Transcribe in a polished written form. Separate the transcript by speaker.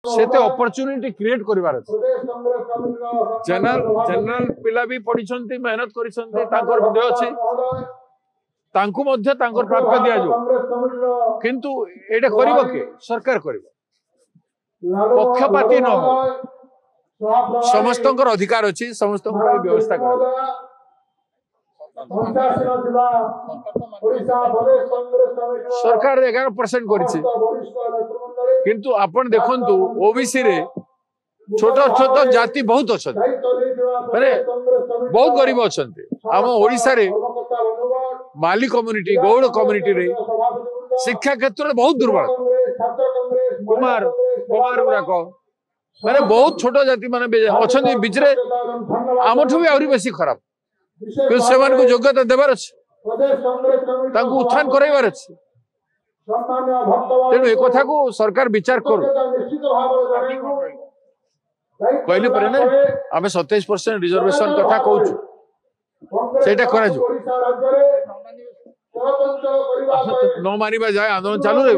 Speaker 1: सेते opportunity create करिवार general पिला भी पढ़ी मेहनत करिसंती तांकर विद्या अछि तांकु मध्य तांकर प्राप्य दिया जो किंतु एटा करिवो के सरकार करिवो पक्षपाती न हो समस्तंकर अधिकार अछि समस्तंकर व्यवस्था कर सरकार 11% करिछि किंतु आपण देखंतु ओबीसी रे छोट छोट जाति बहुत अछन माने बहुत गरीब अछन हम ओडिसा रे माली कम्युनिटी गौड़ कम्युनिटी रे शिक्षा क्षेत्र में बहुत दुर्बल कुमार कुमार गुराक माने बहुत छोट जाति माने अछन बिचरे आमठु भी आउरी बेसी खराब कि सेमान को योग्यता देबार अछि तांको उत्थान करैबार अछि तेणु एक कथा को सरकार विचार करू कहली पर ने आमे 27% रिजर्वेशन कथा कहूँ सेटा करा जो न मानिबा जाए आंदोलन चालू रहे